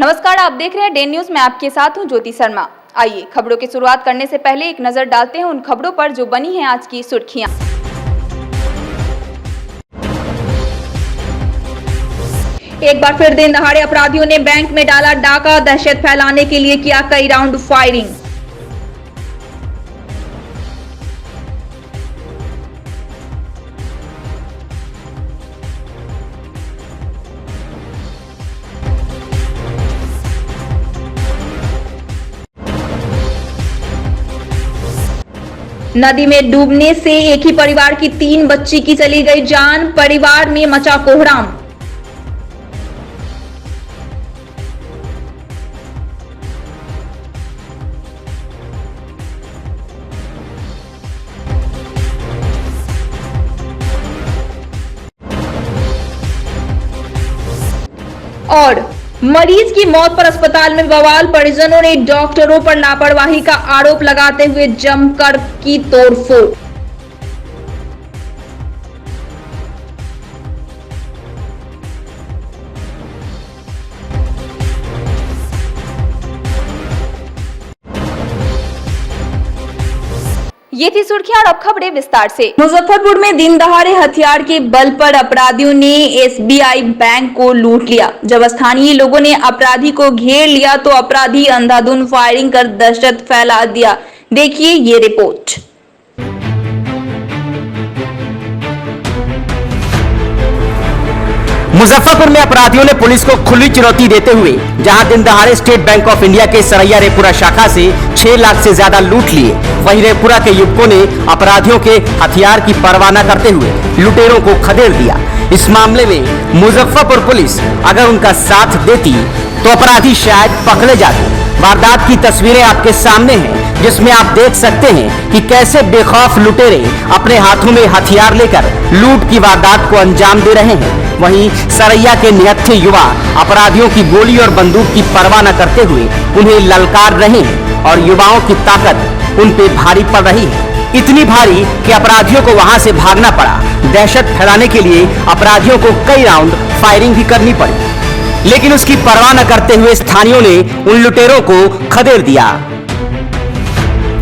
नमस्कार, आप देख रहे हैं डे न्यूज में आपके साथ हूं ज्योति शर्मा। आइए खबरों की शुरुआत करने से पहले एक नजर डालते हैं उन खबरों पर जो बनी हैं आज की सुर्खियां। एक बार फिर दिन दहाड़े अपराधियों ने बैंक में डाला डाका, दहशत फैलाने के लिए किया कई राउंड फायरिंग। नदी में डूबने से एक ही परिवार की 3 बच्ची की चली गई जान, परिवार में मचा कोहराम। और मरीज की मौत पर अस्पताल में बवाल, परिजनों ने डॉक्टरों पर लापरवाही का आरोप लगाते हुए जमकर की तोड़फोड़। ये थी सुर्खियां और अब खबरें विस्तार से। मुजफ्फरपुर में दिन दहाड़े हथियार के बल पर अपराधियों ने एसबीआई बैंक को लूट लिया। जब स्थानीय लोगों ने अपराधी को घेर लिया तो अपराधी अंधाधुंध फायरिंग कर दहशत फैला दिया। देखिए ये रिपोर्ट। मुजफ्फरपुर में अपराधियों ने पुलिस को खुली चुनौती देते हुए जहां दिन दहाड़े स्टेट बैंक ऑफ इंडिया के सरैया रेपुरा शाखा से 6 लाख से ज्यादा लूट लिए, वहीं रेपुरा के युवकों ने अपराधियों के हथियार की परवाह न करते हुए लुटेरों को खदेड़ दिया। इस मामले में मुजफ्फरपुर पुलिस अगर उनका साथ देती तो अपराधी शायद पकड़े जाते। वारदात की तस्वीरें आपके सामने हैं, जिसमें आप देख सकते हैं कि कैसे बेखौफ लुटेरे अपने हाथों में हथियार लेकर लूट की वारदात को अंजाम दे रहे हैं। वहीं सरैया के निहत्थे युवा अपराधियों की गोली और बंदूक की परवाह न करते हुए उन्हें ललकार रहे हैं और युवाओं की ताकत उन पे भारी पड़ रही है, इतनी भारी कि अपराधियों को वहां से भागना पड़ा। दहशत फैलाने के लिए अपराधियों को कई राउंड फायरिंग भी करनी पड़ी, लेकिन उसकी परवाह न करते हुए स्थानियों ने उन लुटेरों को खदेड़ दिया।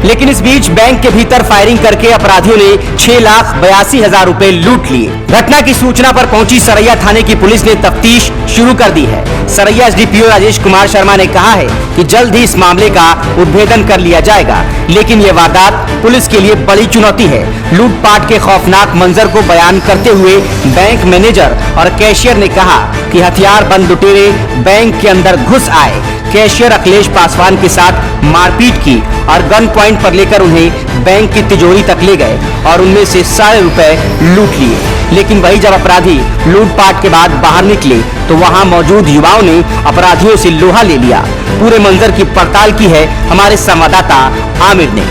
लेकिन इस बीच बैंक के भीतर फायरिंग करके अपराधियों ने 6,82,000 रुपए लूट लिए। घटना की सूचना पर पहुंची सरैया थाने की पुलिस ने तफ्तीश शुरू कर दी है। सरैया एसडीपीओ राजेश कुमार शर्मा ने कहा है कि जल्द ही इस मामले का उद्भेदन कर लिया जाएगा, लेकिन ये वारदात पुलिस के लिए बड़ी चुनौती है। लूटपाट के खौफनाक मंजर को बयान करते हुए बैंक मैनेजर और कैशियर ने कहा कि हथियार बंद लुटेरे बैंक के अंदर घुस आए, कैशियर अखिलेश पासवान के साथ मारपीट की और गन पॉइंट पर लेकर उन्हें बैंक की तिजोरी तक ले गए और उनमें से सारे रुपए लूट लिए। लेकिन वही जब अपराधी लूटपाट के बाद बाहर निकले तो वहां मौजूद युवाओं ने अपराधियों से लोहा ले लिया। पूरे मंजर की पड़ताल की है हमारे संवाददाता आमिर ने।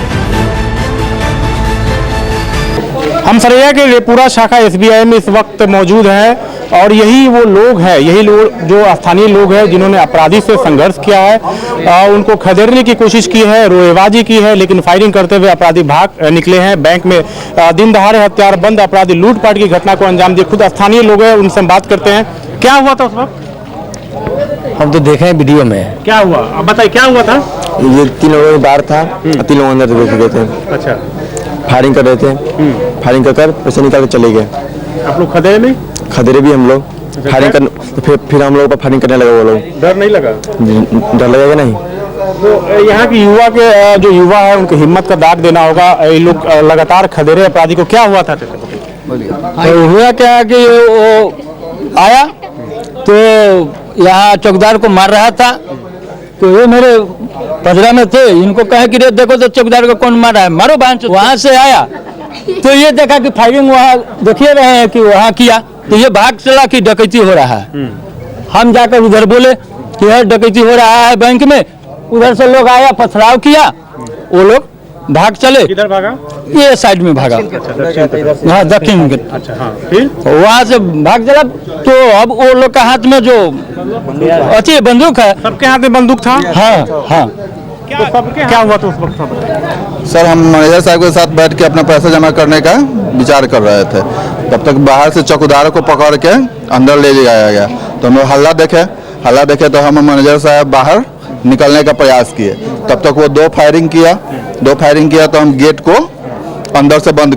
हम सरैया के रेपुरा शाखा एसबीआई में इस वक्त मौजूद हैं और यही वो लोग हैं, यही लोग जो स्थानीय लोग हैं जिन्होंने अपराधी से संघर्ष किया है, उनको खदेड़ने की कोशिश की है, रोएबाजी की है, लेकिन फायरिंग करते हुए अपराधी भाग निकले हैं। बैंक में दिन दहाड़े हथियार बंद अपराधी लूटपाट की घटना को अंजाम दिए। खुद स्थानीय लोग हैं, उनसे हम बात करते हैं। क्या हुआ था उस वक्त? हम तो देखे हैं वीडियो में। क्या हुआ अब बताइए, क्या हुआ था? ये 3 लोगों का बार था, 3 लोग अंदर घुस गए थे। अच्छा, फायरिंग कर रहे थे, फायरिंग कर पैसे निकाल के चले गए। आप लोग खदेड़े में? खदेड़े भी हम लोग। फायरिंग कर तो फिर हम लोग पर फायरिंग करने लगे। वो लोग डर नहीं लगा? डर लगेगा नहीं। तो यहाँ की युवा के जो युवा है उनकी हिम्मत का दाग देना होगा। ये लोग लगातार खदेड़े अपराधी को। क्या हुआ था? तो हुआ क्या कि वो आया तो यहाँ चौकीदार को मार रहा था, तो ये मेरे पजरा में थे, इनको कहे कि रे देखो तो चौकीदार को कौन मार रहा है, मारो बांच। वहाँ से आया तो ये देखा कि फायरिंग वहाँ देखिए रहे हैं कि वहाँ किया, तो ये भाग चला कि डकैती हो रहा है। हम जाकर उधर बोले कि है डकैती हो रहा है बैंक में। उधर से लोग आया, पथराव किया, वो लोग भाग चले। किधर भागा? ये साइड में भागा, हाँ दक्षिण। अच्छा, हाँ, फिर वहाँ से भाग चला। तो अब वो लोग का हाथ में जो अच्छी बंदूक है, सबके हाथ में बंदूक था। हाँ हाँ। क्या हुआ था उस वक्त? सर, हम मैनेजर साहब के साथ बैठ के अपना पैसा जमा करने का विचार कर रहे थे। तब तक बाहर से चौकीदारों को पकड़ के अंदर ले जाया गया, तो हम लोग हल्ला देखे हल्ला देखे तो हम मैनेजर साहब बाहर निकलने का प्रयास किए, तब तक वो दो फायरिंग किया तो हम गेट को अंदर से बंद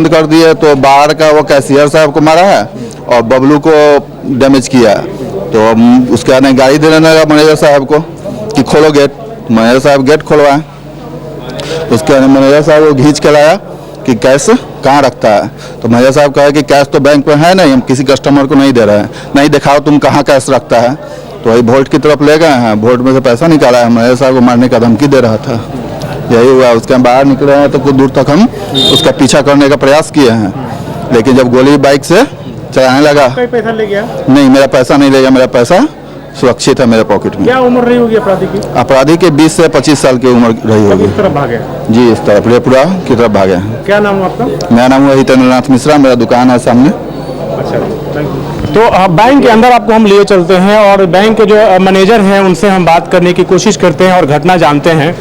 कर दिए तो बाहर का वो कैशियर साहब को मारा है और बबलू को डैमेज किया है। तो उसके बाद गाड़ी देने लगा मैनेजर साहब को कि खोलो गेट। मैनेजर साहब गेट खोलवाए, उसके बाद मैनेजर साहब को खींच के लाया कि कैश कहाँ रखता है। तो मैनेजर साहब कहा कि कैश तो बैंक में है नहीं, हम किसी कस्टमर को नहीं दे रहे हैं, नहीं दिखाओ तुम कहाँ कैश रखता है। तो वही वोल्ट की तरफ ले गए हैं, वोल्ट में से पैसा निकाला है, मैनेजर साहब को मारने का धमकी दे रहा था। यही हुआ, उसके बाहर निकले हैं तो कुछ दूर तक हम उसका पीछा करने का प्रयास किए हैं, लेकिन जब गोली बाइक से चलाने लगा। पैसा ले गया? नहीं, मेरा पैसा नहीं ले गया, मेरा पैसा सुरक्षित है मेरे पॉकेट में। क्या उम्र रही होगी अपराधी की? अपराधी के 20 से 25 साल की उम्र रही होगी। किस तरफ भागे? जी, इस तरफ रेपुरा की तरफ भागे। क्या नाम है आपका? मेरा नाम है हितेंद्रनाथ मिश्रा, मेरा दुकान है सामने। तो बैंक के अंदर आपको हम लिए चलते हैं और बैंक के जो मैनेजर हैं उनसे हम बात करने की कोशिश करते हैं और घटना जानते हैं।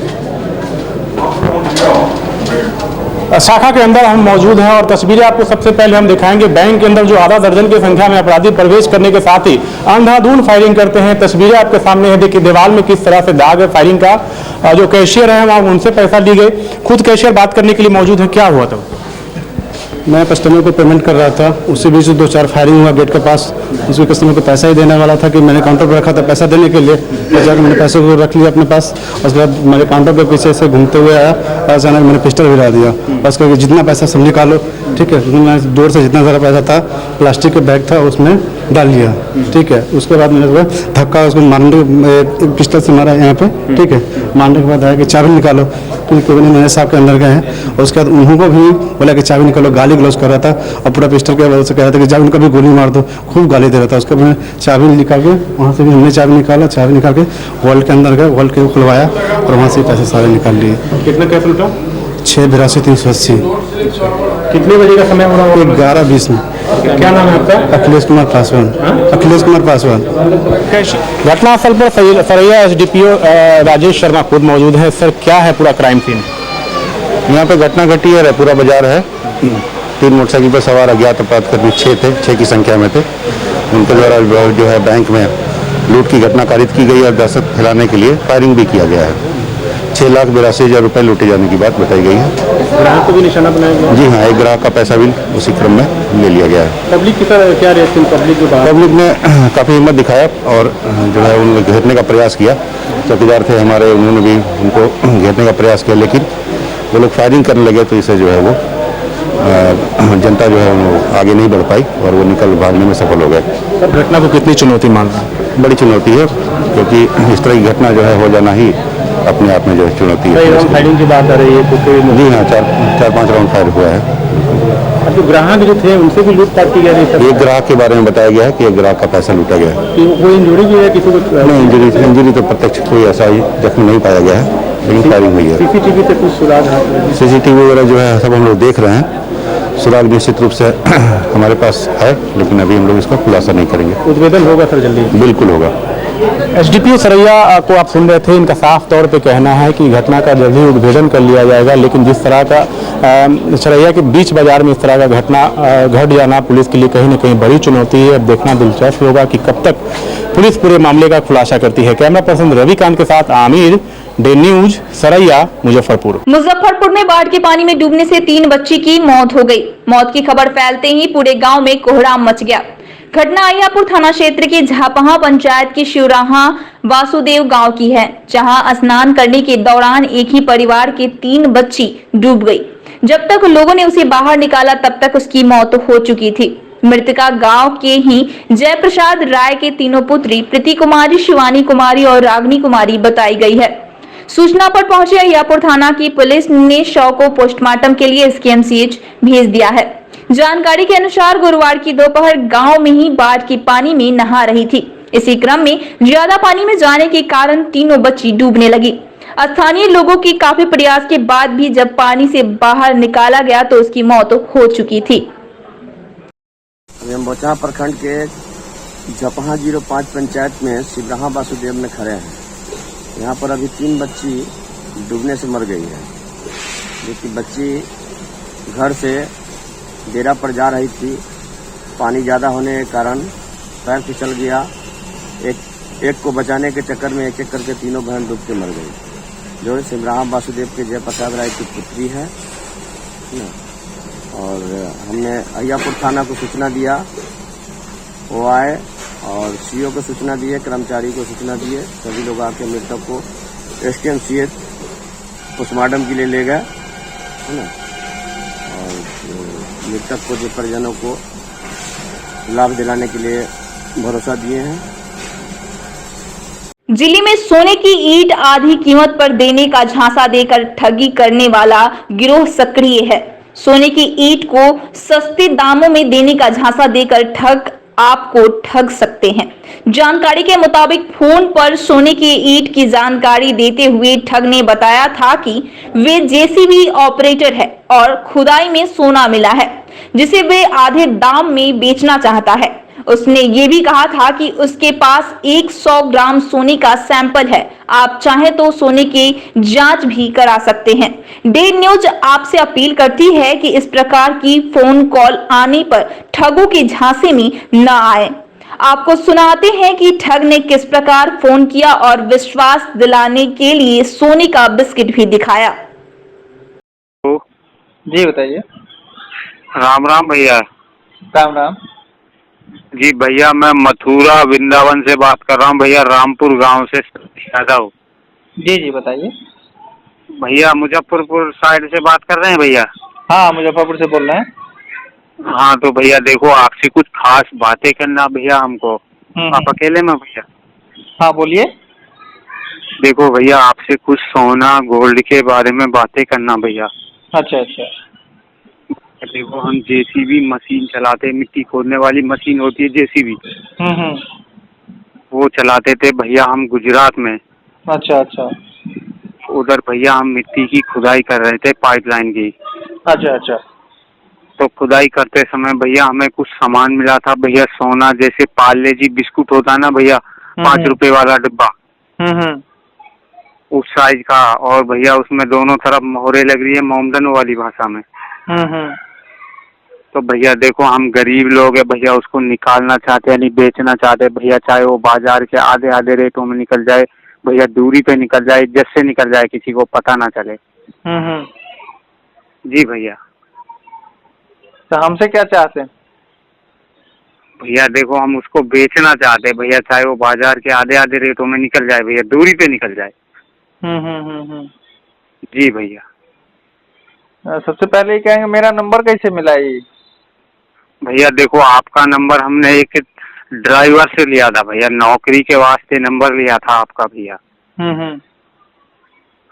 शाखा के अंदर हम मौजूद हैं और तस्वीरें आपको सबसे पहले हम दिखाएंगे। बैंक के अंदर जो आधा दर्जन की संख्या में अपराधी प्रवेश करने के साथ ही अंधाधुंध फायरिंग करते हैं। तस्वीरें आपके सामने है, देखिए दीवार में किस तरह से दाग है फायरिंग का। जो कैशियर है वहाँ उनसे पैसा ली गई, खुद कैशियर बात करने के लिए मौजूद है। क्या हुआ था? मैं कस्टमर को पेमेंट कर रहा था, उससे बीच 2-4 फायरिंग हुआ गेट के पास। उसके कस्टमर को पैसा ही देने वाला था कि मैंने काउंटर पर रखा था पैसा देने के लिए, तो जाकर मैंने पैसे को रख लिया अपने पास। उसके बाद मेरे काउंटर पे पीछे से घूमते हुए आया, अचानक मैंने पिस्टल गिरा दिया। बस करके जितना पैसा सब निकालो, ठीक है। मैंने डोर से जितना सारा पैसा था, प्लास्टिक का बैग था, उसमें डाल लिया, ठीक है। उसके बाद मैंने धक्का उसको मारने पिस्टल से मारा यहाँ पे, ठीक है। मारने के बाद आया कि चाबी निकालो, तो मैंने साहब के अंदर गए हैं। और उसके बाद उनको भी बोला कि चाबी निकालो, गाली गलौज कर रहा था और पूरा पिस्टल के वजह से कह रहा था कि जाओ उनका भी गोली मार दो, खूब गाली दे रहा था। उसके बाद मैंने चाबी निकाल के वहाँ से भी हमने चाबी निकाला, चाबी निकाल के वॉल्ट के अंदर गए, वॉल्ट के खुलवाया और वहाँ से पैसे सारे निकाल लिए। कितना कैश लूटा? 682,380। कितने बजे का समय हो रहा है? 11:20 में। क्या नाम है आपका? अखिलेश कुमार पासवान। अखिलेश कुमार पासवान। घटनास्थल पर सरैया एसडीपीओ राजेश शर्मा खुद मौजूद है। सर, क्या है पूरा क्राइम सीन? यहाँ पे घटना घटी है, रेपुरा बाजार है। 3 मोटरसाइकिल पर सवार अज्ञात अपराधी 6 थे, 6 की संख्या में थे। उनके द्वारा जो है बैंक में लूट की घटना कारित की गई और दहशत फैलाने के लिए फायरिंग भी किया गया है। 6,82,000 रुपये लूटे जाने की बात बताई गई है। ग्राहक को भी निशाना बनाया गया? जी हाँ, एक ग्राहक का पैसा भी उसी क्रम में ले लिया गया है। पब्लिक की तरह क्या रिएक्शन? पब्लिक ने काफ़ी हिम्मत दिखाया और जो है उन्होंने घेरने का प्रयास किया। चौकीदार थे हमारे, उन्होंने भी उनको घेरने का प्रयास किया, लेकिन वो लोग फायरिंग करने लगे तो इससे जो है वो जनता जो है वो आगे नहीं बढ़ पाई और वो निकल भागने में सफल हो गए। सर, घटना को कितनी चुनौती मान रहे हैं? बड़ी चुनौती है, क्योंकि इस तरह की घटना जो है हो जाना ही अपने आप में जो है चुनौती है। फायरिंग की बात आ रही है तो जी हाँ, 4-5 राउंड फायर हुआ है। जो ग्राहक जो थे उनसे भी लूटपाट की गई? एक ग्राहक के बारे में बताया गया है कि एक ग्राहक का पैसा लूटा गया है। कोई इंजरी भी है किसी को? नहीं, इंजरी तो प्रत्यक्ष कोई ऐसा जख्म नहीं पाया गया है, लेकिन फायरिंग हुई है। सीसीटीवी से कुछ सुराग? सीसीटीवी वगैरह जो है सब हम लोग देख रहे हैं। सुराग निश्चित रूप से हमारे पास है, लेकिन अभी हम लोग इसका खुलासा नहीं करेंगे। उद्भेदन होगा सर जल्दी? बिल्कुल होगा। एसडीपीओ सरैया को आप सुन रहे थे, इनका साफ तौर पे कहना है कि घटना का जल्द ही उद्भेदन कर लिया जाएगा, लेकिन जिस तरह का सरैया के बीच बाजार में इस तरह का घटना घट जाना पुलिस के लिए कहीं न कहीं बड़ी चुनौती है। अब देखना दिलचस्प होगा कि कब तक पुलिस पूरे मामले का खुलासा करती है। कैमरा पर्सन रविकांत के साथ आमिर, डे न्यूज, सरैया, मुजफ्फरपुर। मुजफ्फरपुर में बाढ़ के पानी में डूबने से 3 बच्ची की मौत हो गई। मौत की खबर फैलते ही पूरे गांव में कोहराम मच गया। घटना अहियापुर थाना क्षेत्र के झापहा पंचायत के शिवराहा वासुदेव गांव की है, जहां स्नान करने के दौरान एक ही परिवार के 3 बच्ची डूब गई। जब तक लोगों ने उसे बाहर निकाला तब तक उसकी मौत हो चुकी थी। मृतका गांव के ही जयप्रसाद राय के तीनों पुत्री प्रीति कुमारी, शिवानी कुमारी और रागनी कुमारी बताई गई है। सूचना पर पहुंचे अहियापुर थाना की पुलिस ने शव को पोस्टमार्टम के लिए SKMCH भेज दिया है। जानकारी के अनुसार गुरुवार की दोपहर गांव में ही बाढ़ के पानी में नहा रही थी। इसी क्रम में ज्यादा पानी में जाने के कारण तीनों बच्ची डूबने लगी। स्थानीय लोगों के काफी प्रयास के बाद भी जब पानी से बाहर निकाला गया तो उसकी मौत हो चुकी थी। हम बोचहा प्रखंड के झपहा 05 पंचायत में शिवराहा वासुदेव में खड़े हैं। यहाँ पर अभी 3 बच्ची डूबने से मर गई है। जबकि बच्ची घर से डेरा पर जा रही थी, पानी ज़्यादा होने के कारण पैर फिसल गया एक को बचाने के चक्कर में एक एक करके तीनों बहन डूब के मर गई। जो सिमराहा वासुदेव के जयप्रसाद राय की पुत्री है ना। और हमने अहियापुर थाना को सूचना दिया, वो आए और सीओ को सूचना दिए, कर्मचारी को सूचना दिए, सभी लोग आके मृतक को STM-CH पोस्टमार्टम के लिए ले गए, है ना। और मृतक को जो परिजनों को लाभ दिलाने के लिए भरोसा दिए हैं। जिले में सोने की ईंट आधी कीमत पर देने का झांसा देकर ठगी करने वाला गिरोह सक्रिय है। सोने की ईंट को सस्ते दामों में देने का झांसा देकर ठग आपको ठग सकते हैं। जानकारी के मुताबिक फोन पर सोने की ईंट की जानकारी देते हुए ठग ने बताया था कि वे JCB ऑपरेटर है और खुदाई में सोना मिला है जिसे वे आधे दाम में बेचना चाहता है। उसने ये भी कहा था कि उसके पास 100 ग्राम सोने का सैंपल है, आप चाहें तो सोने की जांच भी करा सकते हैं। डेली न्यूज आपसे अपील करती है कि इस प्रकार की फोन कॉल आने पर ठगों के झांसे में न आए। आपको सुनाते हैं कि ठग ने किस प्रकार फोन किया और विश्वास दिलाने के लिए सोने का बिस्किट भी दिखाया। जी बताइए। राम राम भैया। राम राम जी भैया, मैं मथुरा वृंदावन से बात कर रहा हूँ भैया, रामपुर गांव से यादव। जी जी बताइए। भैया मुजफ्फरपुर साइड से बात कर रहे हैं भैया? हाँ मुजफ्फरपुर से बोल रहे हैं। हाँ तो भैया देखो, आपसे कुछ खास बातें करना भैया हमको। आप अकेले में भैया? हाँ बोलिए। देखो भैया, आपसे कुछ सोना गोल्ड के बारे में बातें करना भैया। अच्छा अच्छा। देखो हम JCB मशीन चलाते, मिट्टी खोदने वाली मशीन होती है JCB, वो चलाते थे भैया हम गुजरात में। अच्छा अच्छा। उधर भैया हम मिट्टी की खुदाई कर रहे थे, पाइपलाइन की। अच्छा अच्छा। तो खुदाई करते समय भैया हमें कुछ सामान मिला था भैया, सोना, जैसे पार्ले जी बिस्कुट होता ना भैया, 5 रुपए वाला डिब्बा, उस साइज का। और भैया उसमें दोनों तरफ मोहरे लग रही है मोमडन वाली भाषा में। तो भैया देखो, हम गरीब लोग हैं भैया, उसको निकालना चाहते हैं, नहीं बेचना चाहते भैया, चाहे वो बाजार के आधे आधे रेटों में निकल जाए भैया, दूरी पे निकल जाए, इज्जत से निकल जाए, किसी को पता ना चले। जी भैया। तो हमसे क्या चाहते हैं? भैया देखो, हम उसको बेचना चाहते हैं भैया, चाहे वो बाजार के आधे आधे रेटों में निकल जाए भैया, दूरी पे निकल जाए। जी भैया। सबसे पहले कहेंगे मेरा नंबर कैसे मिला ये? भैया देखो, आपका नंबर हमने एक ड्राइवर से लिया था भैया, नौकरी के वास्ते नंबर लिया था आपका भैया।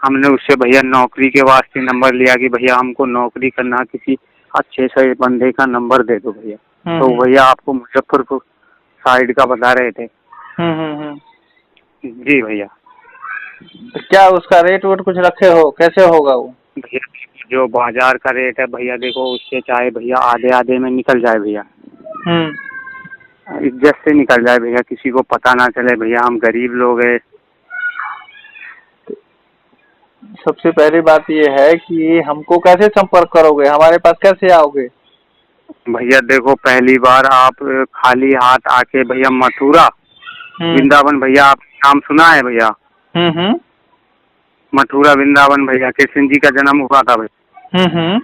हमने उससे भैया नौकरी के वास्ते नंबर लिया कि भैया हमको नौकरी करना, किसी अच्छे से बंदे का नंबर दे दो भैया। तो भैया आपको मुजफ्फरपुर साइड का बता रहे थे। जी भैया। तो क्या उसका रेट वोट कुछ रखे हो, कैसे होगा वो? भैया जो बाजार का रेट है भैया देखो, उससे चाहे भैया आधे आधे में निकल जाए भैया, इज्जत से निकल जाए भैया, किसी को पता ना चले भैया, हम गरीब लोग हैं। सबसे पहली बात ये है कि हमको कैसे संपर्क करोगे, हमारे पास कैसे आओगे? भैया देखो, पहली बार आप खाली हाथ आके भैया मथुरा वृंदावन, भैया आप नाम सुना है भैया? मथुरा वृंदावन भैया, कृष्ण जी का जन्म हुआ था भैया।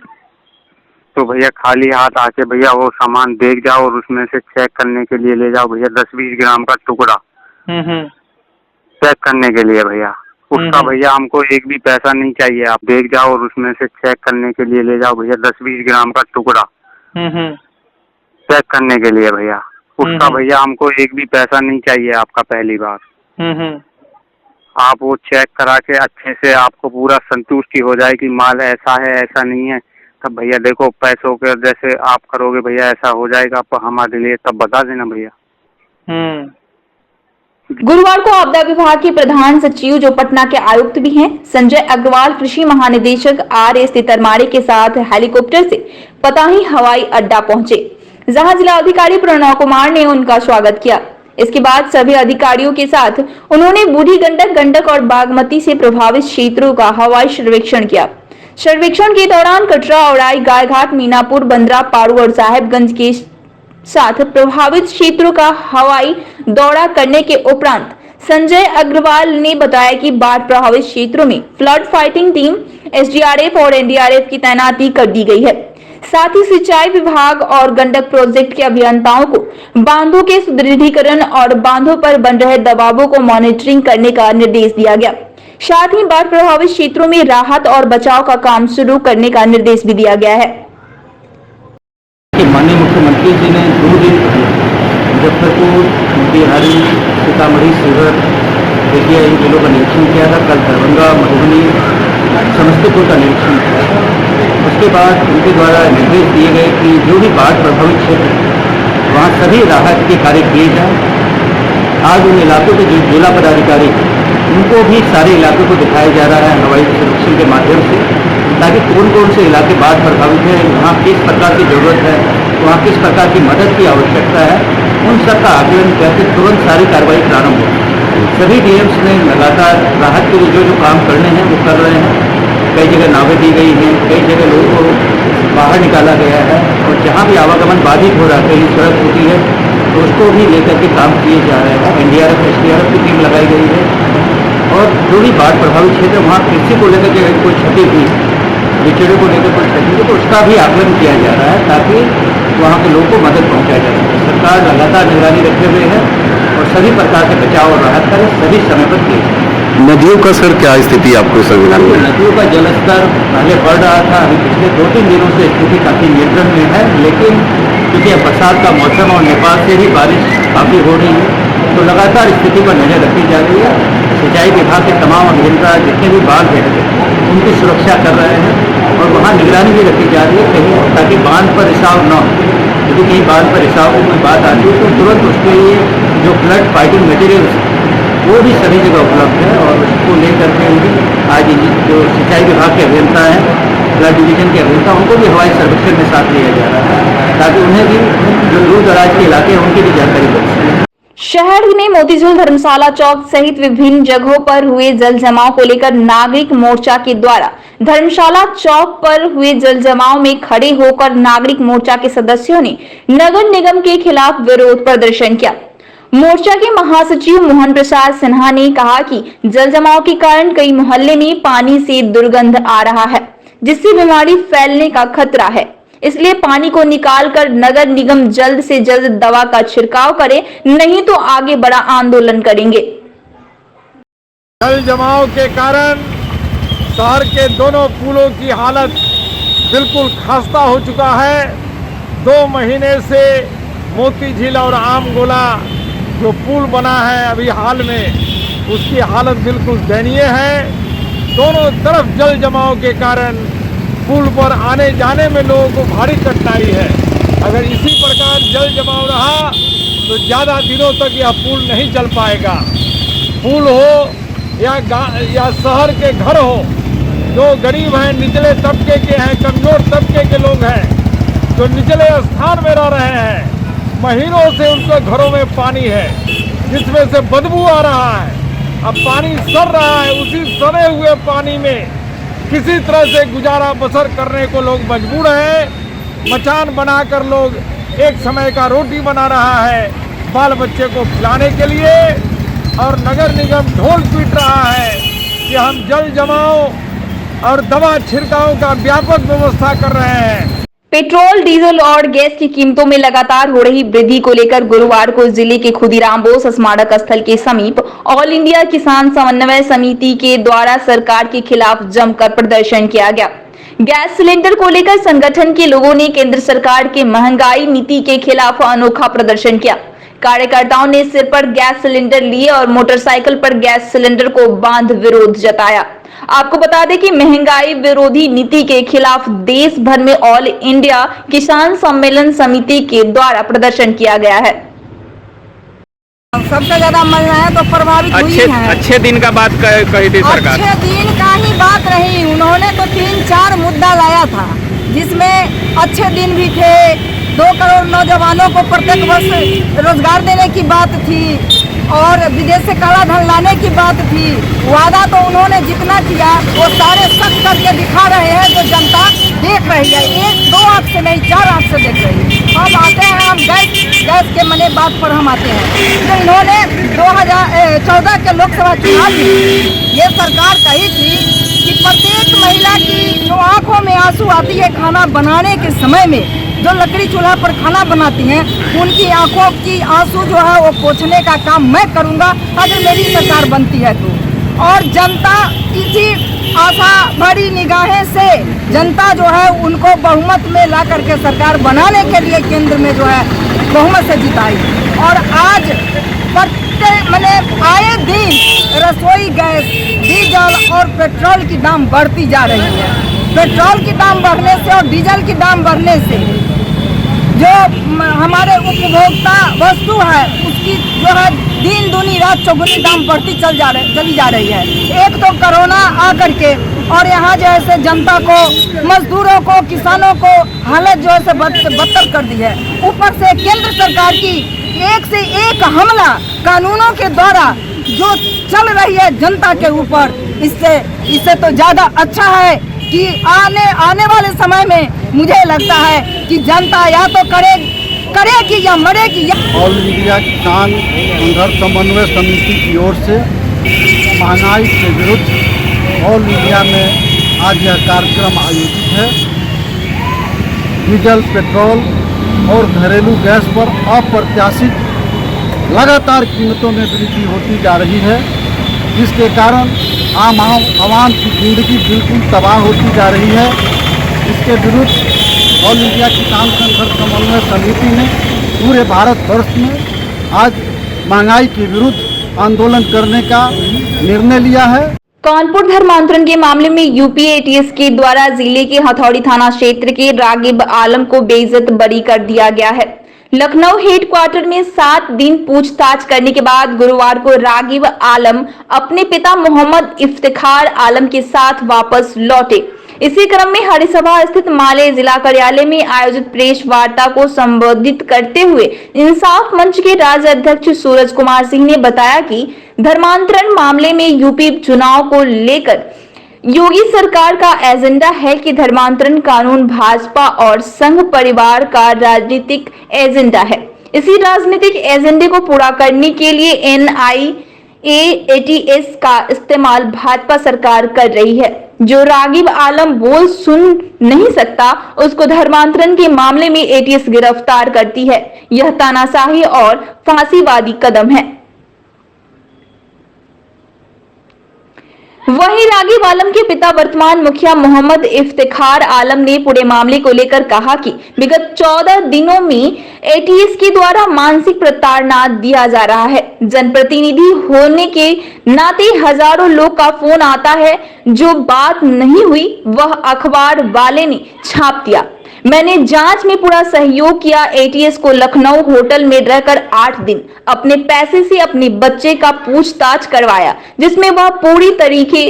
तो भैया खाली हाथ आके भैया वो सामान देख जाओ और उसमें से चेक करने के लिए ले जाओ भैया, 10-20 ग्राम का टुकड़ा चेक करने के लिए भैया। उसका भैया हमको एक भी पैसा नहीं चाहिए, आप देख जाओ और उसमें से चेक करने के लिए ले जाओ भैया, 10-20 ग्राम का टुकड़ा चेक करने के लिए भैया। उसका भैया हमको एक भी पैसा नहीं चाहिए आपका, पहली बार आप वो चेक करा के अच्छे से आपको पूरा संतुष्टि हो जाए कि माल ऐसा है ऐसा नहीं है, तब भैया देखो पैसों के जैसे आप करोगे भैया, ऐसा हो जाएगा आप हमारे लिए, तब बता देना भैया। गुरुवार को आपदा विभाग के प्रधान सचिव, जो पटना के आयुक्त भी हैं, संजय अग्रवाल, कृषि महानिदेशक RS तितरमारे के साथ हेलीकॉप्टर से पताही हवाई अड्डा पहुंचे, जहां जिलाधिकारी प्रणव कुमार ने उनका स्वागत किया। इसके बाद सभी अधिकारियों के साथ उन्होंने बूढ़ी गंडक, गंडक और बागमती से प्रभावित क्षेत्रों का हवाई सर्वेक्षण किया। सर्वेक्षण के दौरान कटरा, औराई, गायघाट, मीनापुर, बंदरा, पारू और साहेबगंज के साथ प्रभावित क्षेत्रों का हवाई दौरा करने के उपरांत संजय अग्रवाल ने बताया कि बाढ़ प्रभावित क्षेत्रों में फ्लड फाइटिंग टीम, एसडीआरएफ और एनडीआरएफ की तैनाती कर दी गई है। साथ ही सिंचाई विभाग और गंडक प्रोजेक्ट के अभियंताओं को बांधों के सुदृढ़ीकरण और बांधों पर बन रहे दबावों को मॉनिटरिंग करने का निर्देश दिया गया। साथ ही बाढ़ प्रभावित क्षेत्रों में राहत और बचाव का काम शुरू करने का निर्देश भी दिया गया है। माननीय मुख्यमंत्री जी ने 2 दिन मुजफ्फरपुर, मोतिहारी, सीतामढ़ी, शिवहर, बेतिया इन जिलों का निरीक्षण किया था। कल दरभंगा, मधुबनी, समस्तीपुर का निरीक्षण किया था। उसके बाद उनके द्वारा निर्देश दिए गए कि जो भी बाढ़ प्रभावित क्षेत्र वहाँ सभी राहत के कार्य किए जाएं। आज उन इलाकों के जो जिला पदाधिकारी उनको भी सारे इलाकों को दिखाया जा रहा है हवाई सर्वेक्षण के माध्यम से, ताकि कौन कौन से इलाके बाढ़ प्रभावित हैं, वहाँ किस प्रकार की ज़रूरत है, वहाँ किस प्रकार की मदद की आवश्यकता है, उन सब का आकलन करके तुरंत सारी कार्रवाई प्रारंभ हो। सभी डीएम्स ने लगातार राहत के लिए जो काम करने हैं वो कर रहे हैं। कई जगह नावें दी गई हैं, कई जगह लोगों को बाहर निकाला गया है और जहाँ भी आवागमन बाधित हो रहा है, कहीं सड़क होती है तो उसको भी लेकर के काम किए जा रहे हैं। एनडीआरएफ, एसडीआरएफ की टीम लगाई गई है और जो भी बाढ़ प्रभावित क्षेत्र वहाँ कृषि को लेकर के कोई क्षति हुई, बिचड़े को लेकर कोई क्षति हुई तो उसका भी आकलन किया जा रहा है ताकि वहाँ के लोगों को मदद पहुँचाई जा सके। सरकार लगातार निगरानी रखे हुए है और सभी प्रकार के बचाव और राहत कार्य सभी समय पर किए जाए। नदियों का सर क्या स्थिति आपको संविधान में? नदियों का जलस्तर पहले बढ़ रहा था, अभी पिछले 2-3 दिनों से स्थिति काफ़ी नियंत्रण में है, लेकिन क्योंकि अब बरसात का मौसम और नेपाल से भी बारिश काफ़ी हो रही है तो लगातार स्थिति पर नजर रखी जा रही है। सिंचाई विभाग के तमाम अभियंता जितने भी बांध हैं उनकी सुरक्षा कर रहे हैं और वहाँ निगरानी भी रखी जा रही है कहीं ताकि बांध पर रिसाव न हो। यदि कहीं बांध पर रिसाव की कोई बात आती है तो तुरंत उसके लिए जो फ्लड फाइटिंग मटेरियल्स वो भी सभी जगह उपलब्ध है और उसको लेकर के भी आज जो सिंचाई विभाग के अभियंता हैं, फ्लड डिवीजन के अभियंता, उनको भी हवाई सर्वेक्षण में साथ लिया जा रहा है ताकि उन्हें भी जो दूर दराज के इलाके हैं उनकी भी जानकारी मिल सके। शहर में मोतीझील, धर्मशाला चौक सहित विभिन्न जगहों पर हुए जल जमाव को लेकर नागरिक मोर्चा के द्वारा धर्मशाला चौक पर हुए जल जमाव में खड़े होकर नागरिक मोर्चा के सदस्यों ने नगर निगम के खिलाफ विरोध प्रदर्शन किया। मोर्चा के महासचिव मोहन प्रसाद सिन्हा ने कहा कि जल जमाव के कारण कई मोहल्ले में पानी से दुर्गंध आ रहा है, जिससे बीमारी फैलने का खतरा है। इसलिए पानी को निकालकर नगर निगम जल्द से जल्द दवा का छिड़काव करे, नहीं तो आगे बड़ा आंदोलन करेंगे। जल जमाव के कारण शहर के दोनों पुलों की हालत बिल्कुल खस्ता हो चुका है। 2 महीने से मोतीझील और आमगोला जो पुल बना है अभी हाल में, उसकी हालत बिल्कुल दयनीय है। दोनों तरफ जल जमाव के कारण पुल पर आने जाने में लोगों को भारी कठिनाई है। अगर इसी प्रकार जल जमाव रहा तो ज़्यादा दिनों तक यह पुल नहीं चल पाएगा। पुल हो या शहर के घर हो, जो गरीब हैं, निचले तबके के हैं, कमजोर तबके के लोग हैं, जो निचले स्थान में रह रहे हैं, महीनों से उनके घरों में पानी है जिसमें से बदबू आ रहा है। अब पानी सड़ रहा है, उसी सड़े हुए पानी में किसी तरह से गुजारा बसर करने को लोग मजबूर हैं। मचान बनाकर लोग एक समय का रोटी बना रहा है बाल बच्चे को खिलाने के लिए, और नगर निगम ढोल पीट रहा है कि हम जल जमाव और दवा छिड़काव का व्यापक व्यवस्था कर रहे हैं। पेट्रोल, डीजल और गैस की कीमतों में लगातार हो रही वृद्धि को लेकर गुरुवार को जिले के खुदीराम बोस स्मारक स्थल के समीप ऑल इंडिया किसान समन्वय समिति के द्वारा सरकार के खिलाफ जमकर प्रदर्शन किया गया। गैस सिलेंडर को लेकर संगठन के लोगों ने केंद्र सरकार के महंगाई नीति के खिलाफ अनोखा प्रदर्शन किया। कार्यकर्ताओं ने सिर पर गैस सिलेंडर लिए और मोटरसाइकिल पर गैस सिलेंडर को बांध विरोध जताया। आपको बता दें कि महंगाई विरोधी नीति के खिलाफ देश भर में ऑल इंडिया किसान सम्मेलन समिति के द्वारा प्रदर्शन किया गया है। सबसे ज्यादा महिलाएं तो प्रभावित हुई हैं। अच्छे दिन का बात कही थी सरकार। अच्छे दिन का ही बात रही, उन्होंने तो 3-4 मुद्दा लाया था जिसमें अच्छे दिन भी थे। 2 करोड़ नौजवानों को प्रत्येक वर्ष रोजगार देने की बात थी। और विदेश से काला धन लाने की बात थी। वादा तो उन्होंने जितना किया वो सारे सख्त करके दिखा रहे हैं, जो जनता देख रही है, एक दो आंख से नहीं 4 आंख से देख रही है। हम आते हैं, हम गैस के मने बात पर हम आते हैं। तो इन्होंने 2014 के लोकसभा चुनाव में ये सरकार कही थी कि प्रत्येक महिला की जो आंखों में आंसू आती है खाना बनाने के समय में, जो लकड़ी चूल्हा पर खाना बनाती हैं, उनकी आंखों की आंसू जो है वो पोंछने का काम मैं करूंगा अगर मेरी सरकार बनती है तो। और जनता इसी आशा भरी निगाहें से जनता जो है उनको बहुमत में ला करके सरकार बनाने के लिए केंद्र में जो है बहुमत से जिताई। और आज मैंने आए दिन रसोई गैस, डीजल और पेट्रोल की दाम बढ़ती जा रही है। पेट्रोल की दाम बढ़ने से और डीजल की दाम बढ़ने से जो हमारे उपभोक्ता वस्तु है उसकी जो है दिन दूनी रात चौगुनी दाम बढ़ती चली जा रही है। एक तो कोरोना आकर के और यहाँ जो है से जनता को, मजदूरों को, किसानों को हालत जो है से बदतर कर दी है। ऊपर से केंद्र सरकार की एक से एक हमला कानूनों के द्वारा जो चल रही है जनता के ऊपर, इससे तो ज्यादा अच्छा है कि आने वाले समय में मुझे लगता है कि जनता या तो करेगी या मरेगी। ऑल इंडिया किसान संघर्ष समन्वय समिति की ओर से महंगाई के विरुद्ध ऑल इंडिया में आज यह कार्यक्रम आयोजित है। डीजल, पेट्रोल और घरेलू गैस पर अप्रत्याशित लगातार कीमतों में वृद्धि होती जा रही है, जिसके कारण आवाम की जिंदगी बिल्कुल तबाह होती जा रही है। इसके विरुद्ध ऑल इंडिया किसान संघर्ष समन्वय समिति ने पूरे भारतवर्ष में आज महंगाई के विरुद्ध आंदोलन करने का निर्णय लिया है। कानपुर धर्मांतरण के मामले में यूपी एटीएस के द्वारा जिले के हथौड़ी थाना क्षेत्र के रागिब आलम को बेइज्जत बरी कर दिया गया है। लखनऊ हेडक्वार्टर में 7 दिन पूछताछ करने के बाद गुरुवार को रागिब आलम अपने पिता मोहम्मद इफ्तिखार आलम के साथ वापस लौटे। इसी क्रम में हरिसभा स्थित माले जिला कार्यालय में आयोजित प्रेस वार्ता को संबोधित करते हुए इंसाफ मंच के राज्य अध्यक्ष सूरज कुमार सिंह ने बताया कि धर्मांतरण मामले में यूपी चुनाव को लेकर योगी सरकार का एजेंडा है कि धर्मांतरण कानून भाजपा और संघ परिवार का राजनीतिक एजेंडा है। इसी राजनीतिक एजेंडे को पूरा करने के लिए एटीएस का इस्तेमाल भाजपा सरकार कर रही है। जो रागिब आलम बोल सुन नहीं सकता, उसको धर्मांतरण के मामले में एटीएस गिरफ्तार करती है। यह तानाशाही और फांसीवादी कदम है। वहीं रागिब आलम के पिता वर्तमान मुखिया मोहम्मद इफ्तिखार आलम ने पूरे मामले को लेकर कहा कि विगत 14 दिनों में एटीएस के द्वारा मानसिक प्रताड़ना दिया जा रहा है। जनप्रतिनिधि होने के नाते हजारों लोग का फोन आता है, जो बात नहीं हुई वह अखबार वाले ने छाप दिया। मैंने जांच में पूरा सहयोग किया। एटीएस को लखनऊ होटल में रहकर 8 दिन अपने पैसे से अपने बच्चे का पूछताछ करवाया, जिसमें वह पूरी तरीके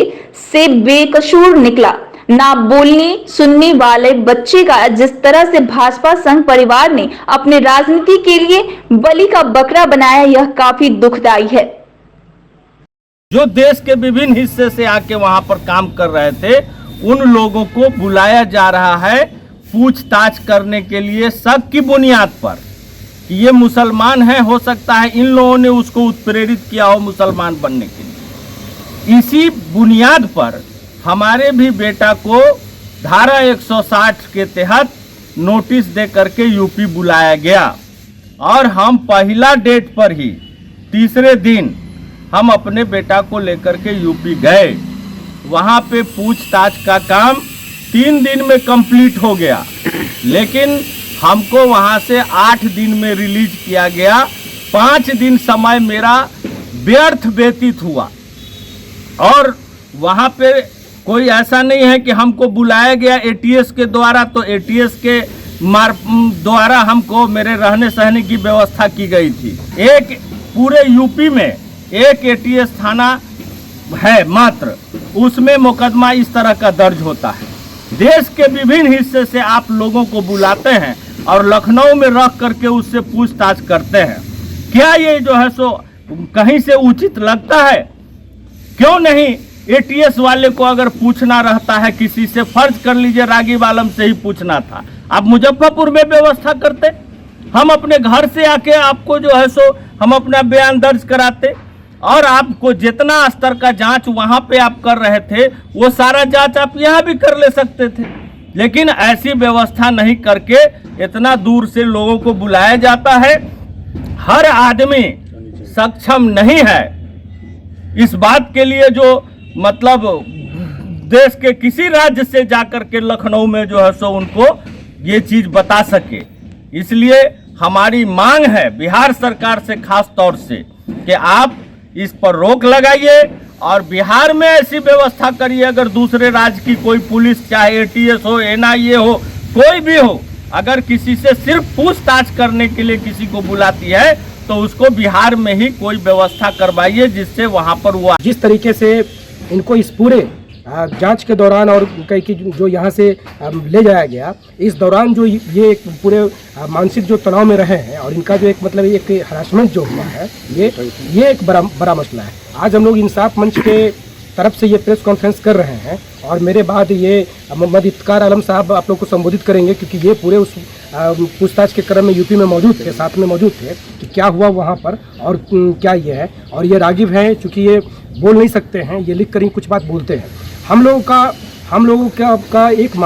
से बेकसूर निकला। ना बोलने सुनने वाले बच्चे का जिस तरह से भाजपा संघ परिवार ने अपने राजनीति के लिए बलि का बकरा बनाया, यह काफी दुखदायी है। जो देश के विभिन्न हिस्से से आके वहां पर काम कर रहे थे, उन लोगों को बुलाया जा रहा है पूछताछ करने के लिए शक की बुनियाद पर कि ये मुसलमान है। हो सकता है इन लोगों ने उसको उत्प्रेरित किया हो मुसलमान बनने के लिए। इसी बुनियाद पर हमारे भी बेटा को धारा 160 के तहत नोटिस दे करके यूपी बुलाया गया और हम पहला डेट पर ही तीसरे दिन हम अपने बेटा को लेकर के यूपी गए। वहाँ पे पूछताछ का काम 3 दिन में कंप्लीट हो गया, लेकिन हमको वहाँ से 8 दिन में रिलीज किया गया। 5 दिन समय मेरा व्यर्थ व्यतीत हुआ और वहाँ पे कोई ऐसा नहीं है कि हमको बुलाया गया एटीएस के द्वारा, तो एटीएस के द्वारा हमको मेरे रहने सहने की व्यवस्था की गई थी। एक पूरे यूपी में एक एटीएस थाना है मात्र, उसमें मुकदमा इस तरह का दर्ज होता है। देश के विभिन्न हिस्से से आप लोगों को बुलाते हैं और लखनऊ में रख करके उससे पूछताछ करते हैं। क्या ये जो है सो कहीं से उचित लगता है? क्यों नहीं एटीएस वाले को अगर पूछना रहता है किसी से, फर्ज कर लीजिए रागिब आलम से ही पूछना था, आप मुजफ्फरपुर में व्यवस्था करते, हम अपने घर से आके आपको जो है सो हम अपना बयान दर्ज कराते, और आपको जितना स्तर का जांच वहां पे आप कर रहे थे वो सारा जांच आप यहाँ भी कर ले सकते थे। लेकिन ऐसी व्यवस्था नहीं करके इतना दूर से लोगों को बुलाया जाता है। हर आदमी सक्षम नहीं है इस बात के लिए जो मतलब देश के किसी राज्य से जाकर के लखनऊ में जो है सो उनको ये चीज बता सके। इसलिए हमारी मांग है बिहार सरकार से खास तौर से कि आप इस पर रोक लगाइए और बिहार में ऐसी व्यवस्था करिए, अगर दूसरे राज्य की कोई पुलिस, चाहे एटीएस हो, एनआईए हो, कोई भी हो, अगर किसी से सिर्फ पूछताछ करने के लिए किसी को बुलाती है तो उसको बिहार में ही कोई व्यवस्था करवाइए जिससे वहां पर वो जिस तरीके से इनको इस पूरे जांच के दौरान और कई जो यहाँ से ले जाया गया, इस दौरान जो ये एक पूरे मानसिक जो तनाव में रहे हैं और इनका जो एक मतलब एक हरासमेंट जो हुआ है, ये एक बड़ा मसला है। आज हम लोग इंसाफ मंच के तरफ से ये प्रेस कॉन्फ्रेंस कर रहे हैं और मेरे बाद ये मोहम्मद इफ्तिकार आलम साहब आप लोग को संबोधित करेंगे, क्योंकि ये पूरे उस पूछताछ के क्रम में यूपी में मौजूद थे, साथ में मौजूद थे कि क्या हुआ वहाँ पर और क्या ये है। और ये रागिब हैं, चूँकि ये बोल नहीं सकते हैं, ये लिख कर ही कुछ बात बोलते हैं। हम लोगों का एक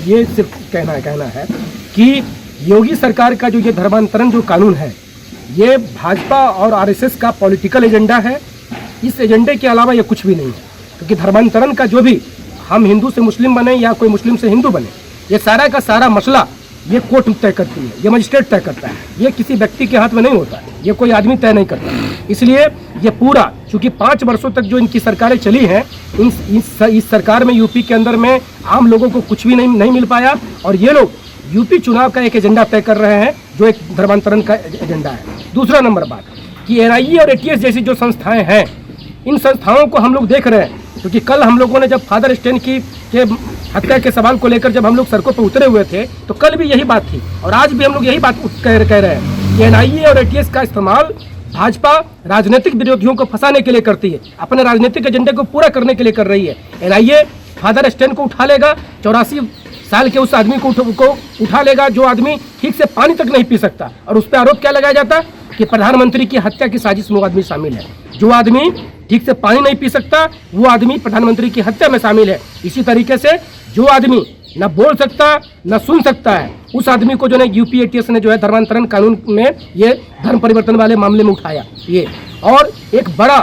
ये सिर्फ कहना है कि योगी सरकार का जो ये धर्मांतरण जो कानून है, ये भाजपा और आरएसएस का पॉलिटिकल एजेंडा है। इस एजेंडे के अलावा ये कुछ भी नहीं है, क्योंकि धर्मांतरण का जो भी हम हिंदू से मुस्लिम बने या कोई मुस्लिम से हिंदू बने, ये सारा का सारा मसला ये कोर्ट तय करती है, ये मजिस्ट्रेट तय करता है, ये किसी व्यक्ति के हाथ में नहीं होता है, ये कोई आदमी तय नहीं करता। इसलिए ये पूरा, चूँकि 5 वर्षों तक जो इनकी सरकारें चली हैं, इस सरकार में यूपी के अंदर में आम लोगों को कुछ भी नहीं मिल पाया और ये लोग यूपी चुनाव का एक एजेंडा तय कर रहे हैं जो एक धर्मांतरण का एजेंडा है। दूसरा नंबर बात कि एनआईए और एटीएस जैसी जो संस्थाएं हैं, इन संस्थाओं को हम लोग देख रहे हैं, क्योंकि कल हम लोगों ने जब फादर स्टेन के हत्या के सवाल को लेकर जब हम लोग सड़कों पर उतरे हुए थे तो कल भी यही बात थी और आज भी हम लोग यही बात कह रहे हैं कि एनआईए और एटीएस का इस्तेमाल भाजपा राजनीतिक विरोधियों को फंसाने के लिए करती है, अपने राजनीतिक एजेंडे को पूरा करने के लिए कर रही है। एनआईए फादर स्टेन को उठा लेगा, 84 साल के उस आदमी को उठा लेगा जो आदमी ठीक से पानी तक नहीं पी सकता, और उस पर आरोप क्या लगाया जाता कि प्रधानमंत्री की हत्या की साजिश में वो आदमी शामिल है। जो आदमी ठीक से पानी नहीं पी सकता वो आदमी प्रधानमंत्री की हत्या में शामिल है। इसी तरीके से जो आदमी न बोल सकता न सुन सकता है, उस आदमी को जो है यूपी एटीएस ने जो है धर्मांतरण कानून में ये धर्म परिवर्तन वाले मामले में उठाया ये। और एक बड़ा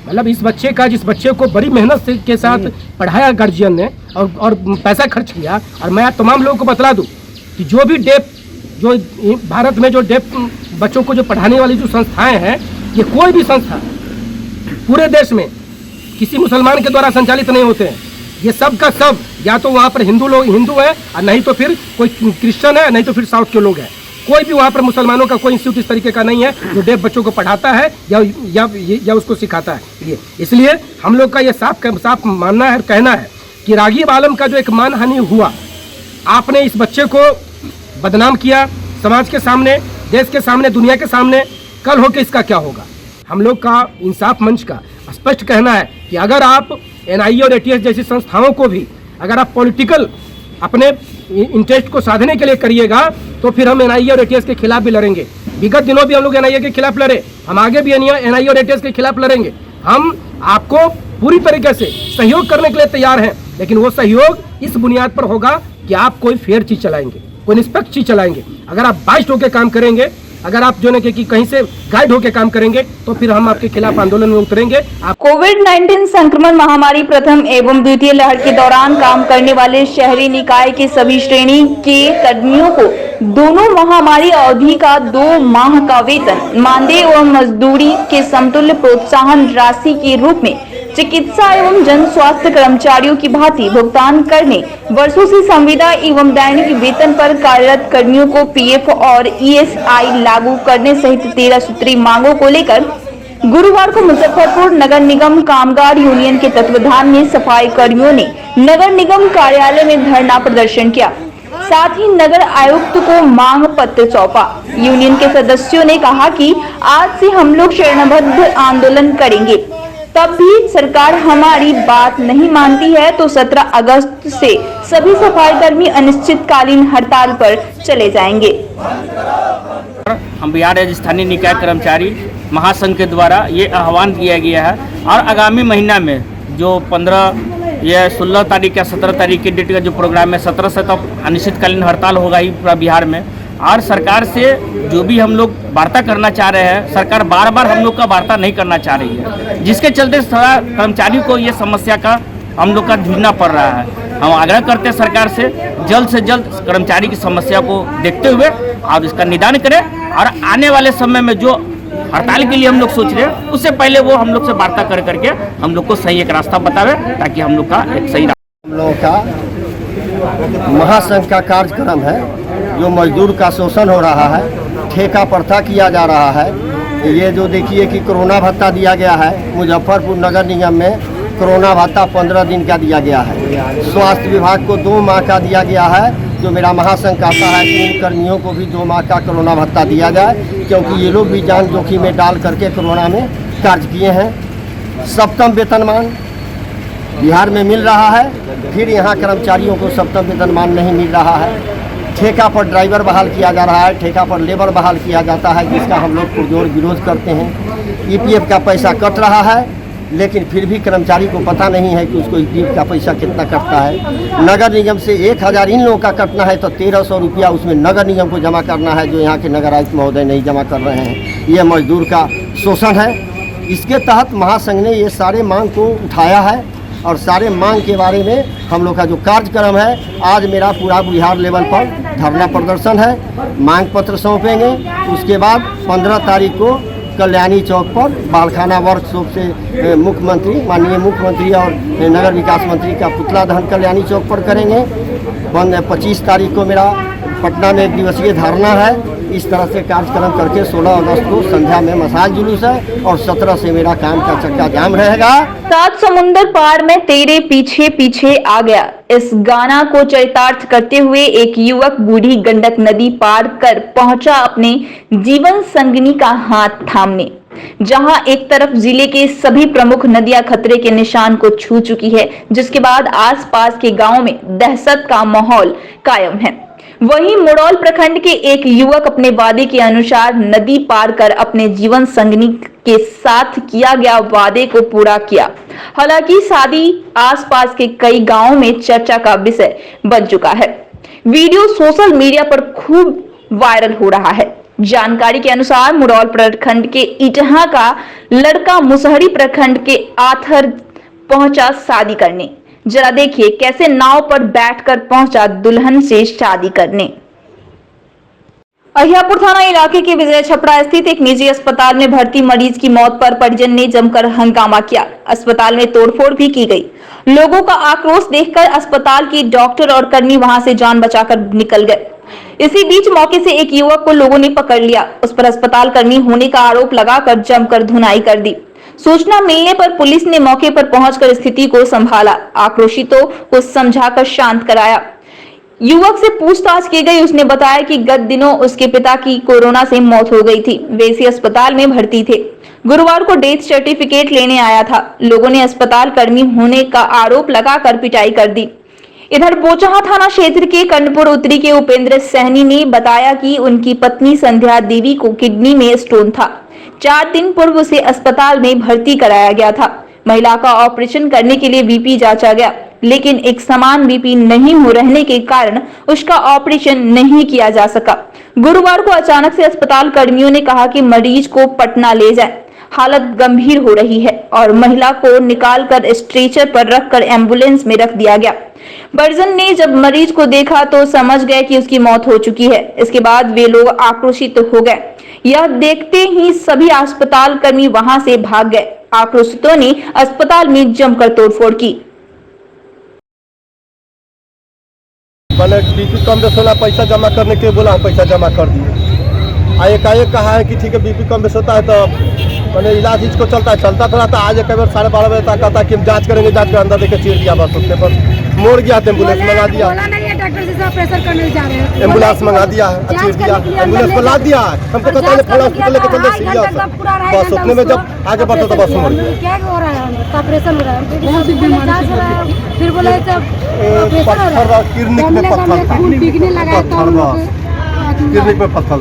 मतलब इस बच्चे का, जिस बच्चे को बड़ी मेहनत से के साथ पढ़ाया गार्जियन ने और पैसा खर्च किया, और मैं तमाम लोगों को बतला दूं कि जो भी डेफ जो भारत में जो डेफ बच्चों को जो पढ़ाने वाली जो संस्थाएं हैं, ये कोई भी संस्था पूरे देश में किसी मुसलमान के द्वारा संचालित नहीं होते हैं। ये सब का सब या तो वहाँ पर हिंदू है और नहीं तो फिर कोई क्रिश्चियन है, नहीं तो फिर साउथ के लोग हैं। कोई भी वहाँ पर मुसलमानों का कोई इंस्टीट्यूट इस तरीके का नहीं है जो डेफ बच्चों को पढ़ाता है या उसको सिखाता है। ये इसलिए हम लोग का ये साफ मानना है और कहना है कि रागिब आलम का जो एक मानहानि हुआ, आपने इस बच्चे को बदनाम किया समाज के सामने, देश के सामने, दुनिया के सामने। कल होके इसका क्या होगा? हम लोग का इंसाफ मंच का स्पष्ट कहना है कि अगर आप एनआईए और एटीएस जैसी संस्थाओं को भी अगर आप पॉलिटिकल अपने इंटरेस्ट को साधने के लिए करिएगा तो फिर हम एनआईए और एटीएस के खिलाफ भी लड़ेंगे। विगत दिनों भी हम लोग एनआईए के खिलाफ लड़े, हम आगे भी एनआईए और एटीएस के खिलाफ लड़ेंगे। हम आपको पूरी तरीके से सहयोग करने के लिए तैयार हैं, लेकिन वो सहयोग इस बुनियाद पर होगा कि आप कोई फेयर चीज चलाएंगे, कोई निष्पक्ष चीज चलाएंगे। अगर आप बाइस्ड होकर काम करेंगे, अगर आप जो है कि कहीं से गाइड होकर काम करेंगे तो फिर हम आपके खिलाफ आंदोलन में उतरेंगे। कोविड-19 संक्रमण महामारी प्रथम एवं द्वितीय लहर के दौरान काम करने वाले शहरी निकाय के सभी श्रेणी के कर्मियों को दोनों महामारी अवधि का 2 माह का वेतन, मानदेय एवं मजदूरी के समतुल्य प्रोत्साहन राशि के रूप में चिकित्सा एवं जन स्वास्थ्य कर्मचारियों की भांति भुगतान करने, वर्षों से संविदा एवं दैनिक वेतन पर कार्यरत कर्मियों को पीएफ और ईएसआई लागू करने सहित 13 सूत्री मांगों को लेकर गुरुवार को मुजफ्फरपुर नगर निगम कामगार यूनियन के तत्वाधान में सफाई कर्मियों ने नगर निगम कार्यालय में धरना प्रदर्शन किया। साथ ही नगर आयुक्त को मांग पत्र सौंपा। यूनियन के सदस्यों ने कहा कि आज से हम लोग शरणबद्ध आंदोलन करेंगे, तब भी सरकार हमारी बात नहीं मानती है तो 17 अगस्त से सभी सफाई कर्मी अनिश्चितकालीन हड़ताल पर चले जाएंगे। हम बिहार राज्य स्थानीय निकाय कर्मचारी महासंघ के द्वारा ये आह्वान किया गया है और आगामी महीना में जो 16 तारीख या 17 तारीख की डेट का जो प्रोग्राम है, 17 से तो अनिश्चितकालीन हड़ताल होगा ही पूरा बिहार में। और सरकार से जो भी हम लोग वार्ता करना चाह रहे हैं, सरकार बार बार हम लोग का वार्ता नहीं करना चाह रही है, जिसके चलते सारा कर्मचारी को ये समस्या का हम लोग का जूझना पड़ रहा है। हम आग्रह करते हैं सरकार से जल्द कर्मचारी की समस्या को देखते हुए और इसका निदान करें और आने वाले समय में जो हड़ताल के लिए हम लोग सोच रहे हैं उससे पहले वो हम लोग से वार्ता करके हम लोग को सही एक रास्ता बतावे, ताकि हम लोग का एक सही हम लोगों का महासंघ का कार्यक्रम है जो मजदूर का शोषण हो रहा है, ठेका प्रथा किया जा रहा है। ये जो देखिए कि कोरोना भत्ता दिया गया है, मुजफ्फरपुर नगर निगम में कोरोना भत्ता 15 दिन का दिया गया है। स्वास्थ्य विभाग को 2 माह का दिया गया है, जो मेरा महासंघ कहता है कि इन कर्मियों को भी 2 माह का कोरोना भत्ता दिया जाए, क्योंकि ये लोग भी जान जोखिम में डाल करके कोरोना में कार्य किए हैं। सप्तम वेतनमान बिहार में मिल रहा है, फिर यहाँ कर्मचारियों को सप्तम वेतनमान नहीं मिल रहा है। ठेका पर ड्राइवर बहाल किया जा रहा है, ठेका पर लेबर बहाल किया जाता है, जिसका हम लोग पुरजोर विरोध करते हैं। ईपीएफ का पैसा कट रहा है, लेकिन फिर भी कर्मचारी को पता नहीं है कि उसको ईपीएफ का पैसा कितना कटता है। नगर निगम से 1000 इन लोगों का कटना है तो 1300 रुपया उसमें नगर निगम को जमा करना है, जो यहाँ के नगर आयुक्त महोदय नहीं जमा कर रहे हैं। ये मजदूर का शोषण है। इसके तहत महासंघ ने ये सारे मांग को उठाया है और सारे मांग के बारे में हम लोग का जो कार्यक्रम है, आज मेरा पूरा बिहार लेवल पर धरना प्रदर्शन है, मांग पत्र सौंपेंगे। उसके बाद 15 तारीख को कल्याणी चौक पर बालखाना वर्कशॉप से मुख्यमंत्री, माननीय मुख्यमंत्री और नगर विकास मंत्री का पुतला दहन कल्याणी चौक पर करेंगे। 25 तारीख को मेरा पटना में 1 दिवसीय धरना है। इस तरह से कार्यक्रम करके 16 अगस्त को संध्या में मसाल जुलूस है और 17 से मेरा काम का चक्का जाम रहेगा। 7 समुंदर पार में तेरे पीछे पीछे आ गया, इस गाना को चरितार्थ करते हुए एक युवक बूढ़ी गंडक नदी पार कर पहुंचा अपने जीवन संगिनी का हाथ थामने। जहां एक तरफ जिले के सभी प्रमुख नदियां खतरे के निशान को छू चुकी है, जिसके बाद आसपास के गांवों में दहशत का माहौल कायम है, वहीं मुरौल प्रखंड के एक युवक अपने वादे के अनुसार नदी पार कर अपने जीवन संगिनी के साथ किया गया वादे को पूरा किया। हालांकि शादी आसपास के कई गांवों में चर्चा का विषय बन चुका है। वीडियो सोशल मीडिया पर खूब वायरल हो रहा है। जानकारी के अनुसार मुरौल प्रखंड के इटहा का लड़का मुसहरी प्रखंड के आथर पहुंचा शादी करने। जरा देखिए कैसे नाव पर बैठकर पहुंचा दुल्हन से शादी करने। अहियापुर थाना इलाके के विजय छपड़ा स्थित एक निजी अस्पताल में भर्ती मरीज की मौत पर परिजन ने जमकर हंगामा किया। अस्पताल में तोड़फोड़ भी की गई। लोगों का आक्रोश देखकर अस्पताल की डॉक्टर और कर्मी वहां से जान बचाकर निकल गए। इसी बीच मौके से एक युवक को लोगों ने पकड़ लिया। उस पर अस्पताल कर्मी होने का आरोप लगाकर जमकर धुनाई कर दी। सूचना मिलने पर पुलिस ने मौके पर पहुंचकर स्थिति को संभाला, आक्रोशितों को समझाकर शांत कराया। युवक से पूछताछ की गई। उसने बताया कि गत दिनों उसके पिता की कोरोना से मौत हो गई थी। वे इसी अस्पताल में भर्ती थे। गुरुवार को डेथ सर्टिफिकेट लेने आया था। लोगों ने अस्पताल कर्मी होने का आरोप लगाकर पिटाई कर दी। इधर बोचहा थाना क्षेत्र के कर्णपुर उत्तरी के उपेंद्र सहनी ने बताया कि उनकी पत्नी संध्या देवी को किडनी में स्टोन था। 4 दिन पूर्व उसे अस्पताल में भर्ती कराया गया था। महिला का ऑपरेशन करने के लिए बीपी जांचा गया, लेकिन एक समान बीपी नहीं हो रहने के कारण उसका ऑपरेशन नहीं किया जा सका। गुरुवार को अचानक से अस्पताल कर्मियों ने कहा कि मरीज को पटना ले जाएं, हालत गंभीर हो रही है, और महिला को निकालकर स्ट्रेचर पर रखकर एम्बुलेंस में रख दिया गया। परिजन ने जब मरीज को देखा तो समझ गए कि उसकी मौत हो चुकी है। इसके बाद वे लोग आक्रोशित हो गए। यह देखते ही सभी अस्पताल कर्मी वहां से भाग गए। आक्रोशितों ने अस्पताल में जमकर तोड़फोड़ की। मैंने बीपी कम बेस वाला पैसा जमा करने के लिए बोला, हम पैसा जमा कर दिए। एकाएक कहा है कि ठीक है बीपी कम बेस होता है तो मैंने इलाज इसको चलता थोड़ा था। आज एक बार 12:30 बजे तक कहता कि हम जांच करेंगे, जांच कर अंदर देखे चीर दिया, बस उसके पर मोड़ गया, एम्बुलेंस मंगा दिया। डॉक्टर से ऑपरेशन करने जा रहे हैं, एम्बुलेंस मंगा दिया है, एम्बुलेंस को ला दिया है, हमको पता नहीं फला हॉस्पिटल लेके चलते सीरियस है, बस उतने में जब आगे बढ़ते तो बस मर गए। क्या हो रहा है, ऑपरेशन हो रहा है, फिर बोले पत्थर किडनी में पत्थर बिकने लगा किडनी में पत्थर।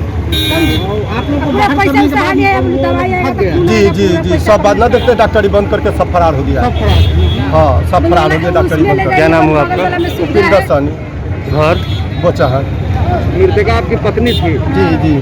जी जी जी सब बात ना देखते, डॉक्टरी बंद करके सब फरार हो गया। हाँ सब फरार हो गया डॉक्टरी बंद करके। क्या नाम हुआ आपका? उपिंदर सानी, घर बोचाहर। मृतका आपकी पत्नी थी? जी जी।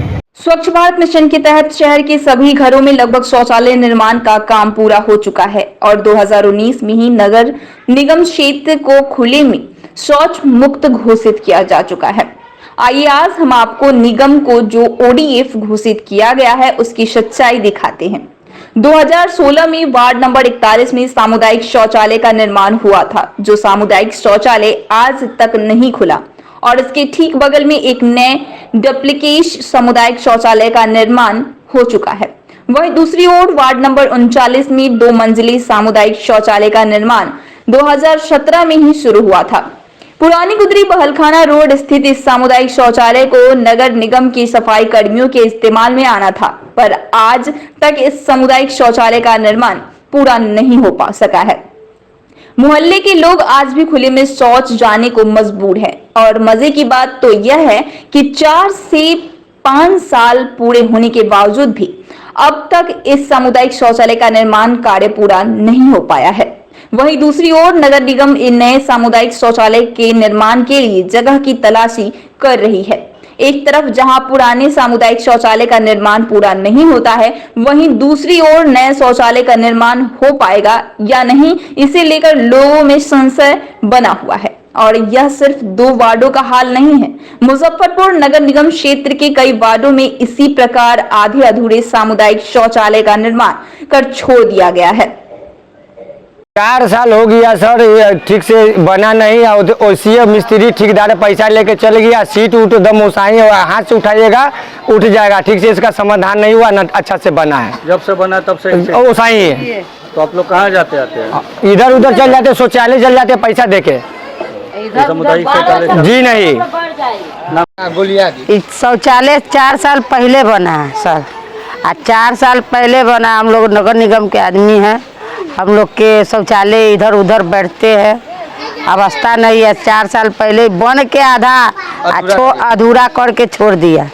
स्वच्छ भारत मिशन के तहत शहर के सभी घरों में लगभग शौचालय निर्माण का काम पूरा हो चुका है और 2019 में ही नगर निगम क्षेत्र को खुले में शौच मुक्त घोषित किया जा चुका है। आइए आज हम आपको निगम को जो ओडीएफ घोषित किया गया है उसकी सच्चाई दिखाते हैं। 2016 में वार्ड नंबर 41 में सामुदायिक शौचालय का निर्माण हुआ था, जो सामुदायिक शौचालय आज तक नहीं खुला और इसके ठीक बगल में एक नए डुप्लीकेट सामुदायिक शौचालय का निर्माण हो चुका है। वहीं दूसरी ओर वार्ड नंबर 39 में 2 मंजिली सामुदायिक शौचालय का निर्माण 2017 में ही शुरू हुआ था। पुरानी गुदरी बहलखाना रोड स्थित इस सामुदायिक शौचालय को नगर निगम की सफाई कर्मियों के इस्तेमाल में आना था, पर आज तक इस सामुदायिक शौचालय का निर्माण पूरा नहीं हो पा सका है। मोहल्ले के लोग आज भी खुले में शौच जाने को मजबूर है और मजे की बात तो यह है कि 4 से 5 साल पूरे होने के बावजूद भी अब तक इस सामुदायिक शौचालय का निर्माण कार्य पूरा नहीं हो पाया है। वहीं दूसरी ओर नगर निगम इन नए सामुदायिक शौचालय के निर्माण के लिए जगह की तलाशी कर रही है। एक तरफ जहां पुराने सामुदायिक शौचालय का निर्माण पूरा नहीं होता है, वहीं दूसरी ओर नए शौचालय का निर्माण हो पाएगा या नहीं, इसे लेकर लोगों में संशय बना हुआ है। और यह सिर्फ 2 वार्डों का हाल नहीं है। मुजफ्फरपुर नगर निगम क्षेत्र के कई वार्डों में इसी प्रकार आधे अधूरे सामुदायिक शौचालय का निर्माण कर छोड़ दिया गया है। 4 साल हो गया सर, ये ठीक से बना नहीं। और मिस्त्री ठेकेदार पैसा लेके चल गया, सीट उठ दम उसाई हुआ, हाथ से उठाइएगा उठ जाएगा, ठीक से इसका समाधान नहीं हुआ, न अच्छा से बना है। जब से बना तब से उसाई है। तो आप लोग कहाँ जाते आते हैं? इधर उधर चल जाते, शौचालय चल जाते पैसा देके। सामुदायिक शौचालय जी नहीं, शौचालय 4 साल पहले बना है सर, 4 साल पहले बना। हम लोग नगर निगम के आदमी हैं, हम लोग के शौचालय इधर उधर बैठते हैं, अवस्था नहीं है। 4 साल पहले बन के आधा अधूरा करके छोड़ दिया।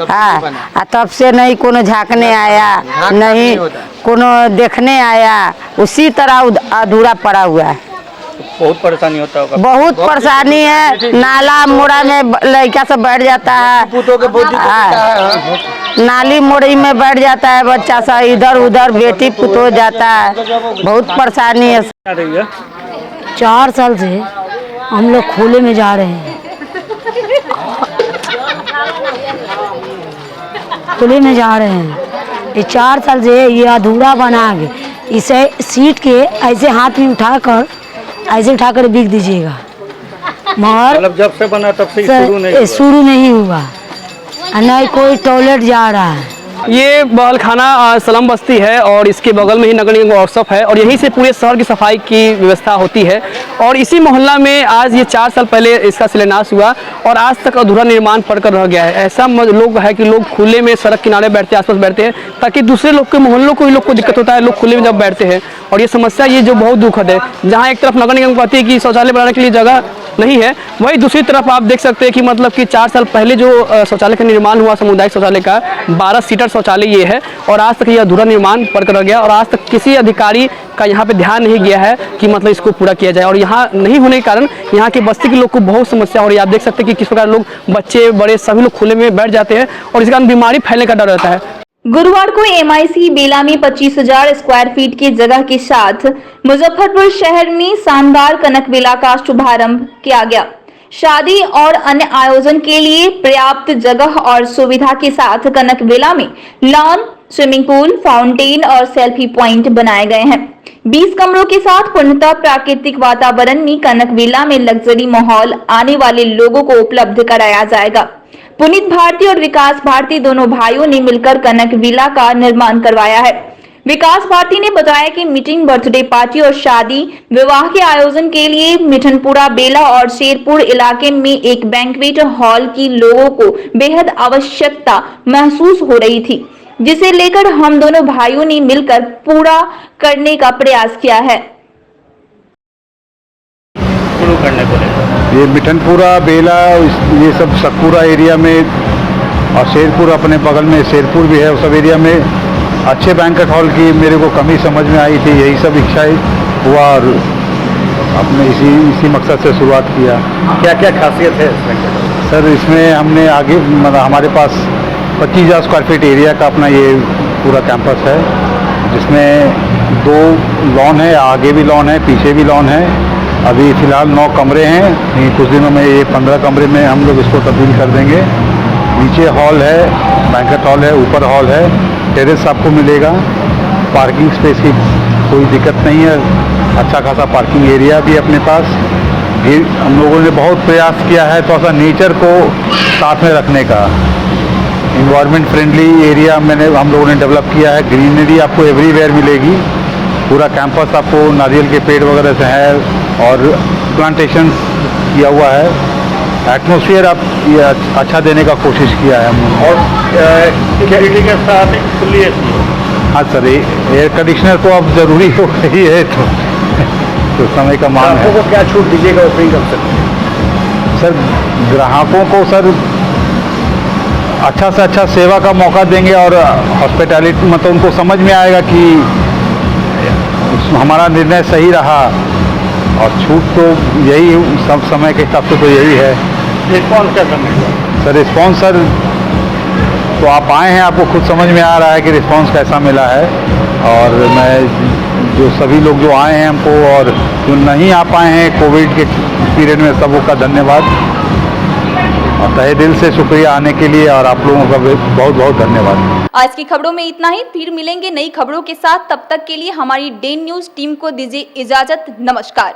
हाँ, तब से नहीं कोनो झांकने आया, नहीं कोनो देखने आया, उसी तरह अधूरा पड़ा हुआ है। बहुत परेशानी होता होगा। बहुत परेशानी है, नाला मोड़ा में लड़का सब बैठ जाता है, नाली मोड़ी में बैठ जाता है बच्चा सा, इधर उधर बेटी पुत हो जाता है, बहुत परेशानी है। 4 साल से हम लोग खुले में जा रहे हैं, खुले में जा रहे हैं। ये 4 साल से ये अधूरा बना के इसे सीट के ऐसे हाथ में उठाकर ऐसे उठाकर बिक दीजिएगा, मगर मतलब जब से बना तब से शुरू नहीं हुआ, नहीं कोई टॉयलेट जा रहा है। ये बहलखाना सलम बस्ती है और इसके बगल में ही नगर निगम वर्कशॉप है और यहीं से पूरे शहर की सफाई की व्यवस्था होती है। और इसी मोहल्ला में आज ये 4 साल पहले इसका शिलान्यास हुआ और आज तक अधूरा निर्माण पड़कर रह गया है। ऐसा लोग है कि लोग खुले में सड़क किनारे बैठते हैं, आसपास बैठते हैं, ताकि दूसरे लोग के मोहल्लों को ही लोग को दिक्कत होता है, लोग खुले में जब बैठते हैं। और ये समस्या ये जो बहुत दुखद है, जहाँ एक तरफ नगर निगम कहती है कि शौचालय बनाने के लिए जगह नहीं है, वही दूसरी तरफ आप देख सकते हैं कि मतलब कि 4 साल पहले जो शौचालय का निर्माण हुआ सामुदायिक शौचालय का 12 सीटर शौचालय ये है और आज तक ये अधूरा निर्माण पड़कर रह गया और आज तक किसी अधिकारी का यहाँ पे ध्यान नहीं गया है कि मतलब इसको पूरा किया जाए। और यहाँ नहीं होने के कारण यहाँ के बस्ती के लोग को बहुत समस्या हो रही है। आप देख सकते हैं कि किस प्रकार लोग, बच्चे बड़े सभी लोग खुले में बैठ जाते हैं और इस कारण बीमारी फैलने का डर रहता है। गुरुवार को MIC बेला में 25,000 स्क्वायर फीट की जगह के साथ मुजफ्फरपुर शहर में शानदार कनक बेला का शुभारंभ किया गया। शादी और अन्य आयोजन के लिए पर्याप्त जगह और सुविधा के साथ कनक बेला में लॉन, स्विमिंग पूल, फाउंटेन और सेल्फी पॉइंट बनाए गए हैं। 20 कमरों के साथ पूर्णतः प्राकृतिक वातावरण में कनक बेला में लग्जरी माहौल आने वाले लोगों को उपलब्ध कराया जाएगा। पुनीत भारती और विकास भारती दोनों भाइयों ने मिलकर कनक विला का निर्माण करवाया है। विकास भारती ने बताया कि मीटिंग, बर्थडे पार्टी और शादी विवाह के आयोजन के लिए मिठनपुरा, बेला और शेरपुर इलाके में एक बैंक्वेट हॉल की लोगों को बेहद आवश्यकता महसूस हो रही थी, जिसे लेकर हम दोनों भाइयों ने मिलकर पूरा करने का प्रयास किया है। शुरू करने को लेकर ये मिठनपुरा, बेला, ये सब सतपुरा एरिया में और शेरपुर अपने बगल में शेरपुर भी है, उस सब एरिया में अच्छे बैंकेट हॉल की मेरे को कमी समझ में आई थी। यही सब इच्छाएं हुआ और अपने इसी मकसद से शुरुआत किया। क्या क्या खासियत है इस बैंकेट हॉल? सर इसमें हमने आगे मतलब हमारे पास 25,000 स्क्वायर फीट एरिया का अपना ये पूरा कैंपस है, जिसमें 2 लॉन है, आगे भी लॉन है, पीछे भी लॉन है। अभी फ़िलहाल 9 कमरे हैं, कुछ दिनों में ये 15 कमरे में हम लोग इसको तब्दील कर देंगे। नीचे हॉल है, बैंकेट हॉल है, ऊपर हॉल है, टेरेस आपको मिलेगा। पार्किंग स्पेस की कोई दिक्कत नहीं है, अच्छा खासा पार्किंग एरिया भी अपने पास। हम लोगों ने बहुत प्रयास किया है थोड़ा सा नेचर को साथ में रखने का। इन्वायरमेंट फ्रेंडली एरिया हम लोगों ने डेवलप किया है। ग्रीनरी आपको एवरीवेयर मिलेगी। पूरा कैंपस आपको नारियल के पेड़ वगैरह से है और प्लांटेशन किया हुआ है। एटमॉस्फेयर आप ये अच्छा देने का कोशिश किया है हमने। और सिक्योरिटी के साथ खुली एसी है। हाँ सर, एयर कंडीशनर तो अब ज़रूरी हो गई है, तो समय का मांग है। ग्राहकों को क्या छूट दीजिएगा ओपनिंग कर सकते हैं? सर ग्राहकों को सर अच्छा से अच्छा सेवा का मौका देंगे और हॉस्पिटैलिटी मतलब उनको समझ में आएगा कि हमारा निर्णय सही रहा। और छूट तो यही सब समय के हिसाब से तो यही है। रिस्पॉन्स कैसा मिलेगा? सर रिस्पॉन्स सर तो आप आए हैं, आपको खुद समझ में आ रहा है कि रिस्पॉन्स कैसा मिला है। और मैं जो सभी लोग जो आए हैं हमको और जो नहीं आ पाए हैं कोविड के पीरियड में, सबों का धन्यवाद और तहे दिल से शुक्रिया आने के लिए। और आप लोगों का बहुत बहुत धन्यवाद। आज की खबरों में इतना ही, फिर मिलेंगे नई खबरों के साथ। तब तक के लिए हमारी डे न्यूज टीम को दीजिए इजाजत। नमस्कार।